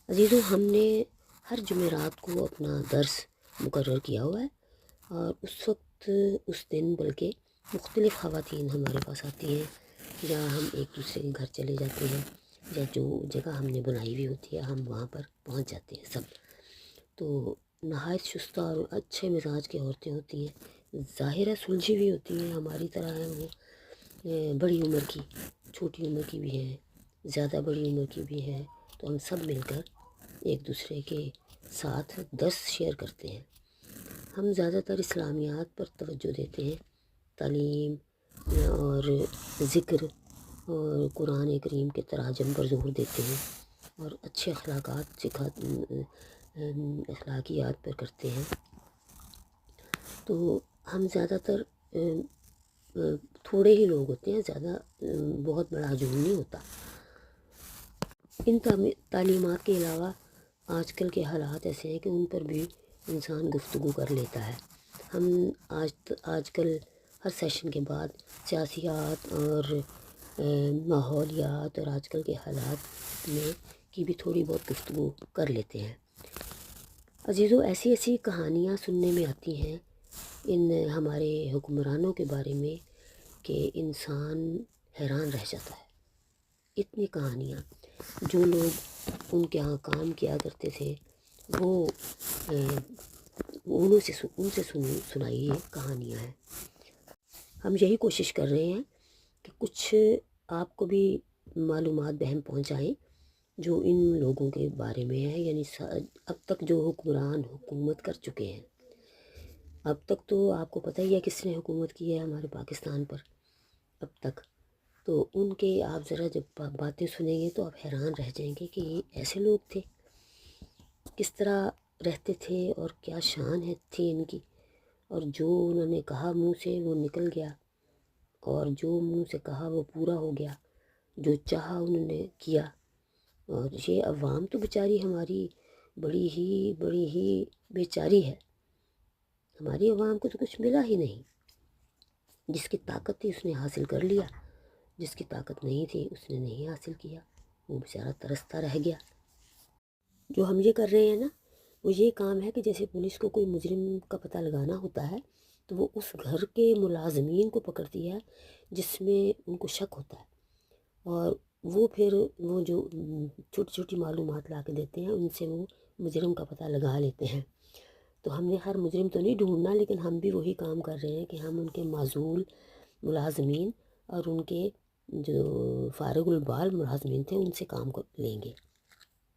عزیزو، ہم نے ہر جمعرات کو اپنا درس مقرر کیا ہوا ہے، اور اس وقت اس دن بلکہ مختلف خواتین ہمارے پاس آتی ہیں، جہاں ہم ایک دوسرے کے گھر چلے جاتے ہیں، یا جو جگہ ہم نے بنائی ہوئی ہوتی ہے ہم وہاں پر پہنچ جاتے ہیں سب۔ تو نہایت شستہ اور اچھے مزاج کی عورتیں ہوتی ہیں، ظاہر ہے سلجھی ہوئی ہوتی ہیں، ہماری طرح ہیں وہ، بڑی عمر کی، چھوٹی عمر کی بھی ہیں، زیادہ بڑی عمر کی بھی ہیں۔ تو ہم سب مل کر ایک دوسرے کے ساتھ درس شیئر کرتے ہیں۔ ہم زیادہ تر اسلامیات پر توجہ دیتے ہیں، تعلیم اور ذکر اور قرآن کریم کے تراجم پر زور دیتے ہیں، اور اچھے اخلاقیات پر کرتے ہیں۔ تو ہم زیادہ تر تھوڑے ہی لوگ ہوتے ہیں، زیادہ بہت بڑا ہجوم نہیں ہوتا۔ ان تعلیمات کے علاوہ آج کل کے حالات ایسے ہیں کہ ان پر بھی انسان گفتگو کر لیتا ہے۔ ہم آج کل ہر سیشن کے بعد سیاسیات اور ماحولیات اور آج کل کے حالات میں کی بھی تھوڑی بہت گفتگو کر لیتے ہیں۔ عزیزو، ایسی ایسی کہانیاں سننے میں آتی ہیں ان ہمارے حکمرانوں کے بارے میں کہ انسان حیران رہ جاتا ہے۔ اتنی کہانیاں، جو لوگ ان کے ہاں کام کیا کرتے تھے وہ ان سے سنائی یہ کہانیاں ہیں۔ ہم یہی کوشش کر رہے ہیں کہ کچھ آپ کو بھی معلومات بہم پہنچائیں جو ان لوگوں کے بارے میں ہے، یعنی اب تک جو حکمران حکومت کر چکے ہیں۔ اب تک تو آپ کو پتہ ہی ہے کس نے حکومت کی ہے ہمارے پاکستان پر اب تک۔ تو ان کے آپ ذرا جب باتیں سنیں گے تو آپ حیران رہ جائیں گے کہ یہ ایسے لوگ تھے، کس طرح رہتے تھے اور کیا شان تھی ان کی، اور جو انہوں نے کہا منہ سے وہ نکل گیا، اور جو منہ سے کہا وہ پورا ہو گیا، جو چاہا انہوں نے کیا۔ اور یہ عوام تو بیچاری ہماری بڑی ہی بیچاری ہے، ہماری عوام کو تو کچھ ملا ہی نہیں۔ جس کی طاقت تھی اس نے حاصل کر لیا، جس کی طاقت نہیں تھی اس نے نہیں حاصل کیا، وہ بیچارہ ترستا رہ گیا۔ جو ہم یہ کر رہے ہیں نا، وہ یہ کام ہے کہ جیسے پولیس کو کوئی مجرم کا پتہ لگانا ہوتا ہے تو وہ اس گھر کے ملازمین کو پکڑتی ہے جس میں ان کو شک ہوتا ہے، اور وہ پھر وہ جو چھوٹی چھوٹی معلومات لا کے دیتے ہیں ان سے وہ مجرم کا پتہ لگا لیتے ہیں۔ تو ہم نے ہر مجرم تو نہیں ڈھونڈنا، لیکن ہم بھی وہی کام کر رہے ہیں کہ ہم ان کے معزول ملازمین اور ان کے جو فارغ البال ملازمین تھے ان سے کام کو لیں گے۔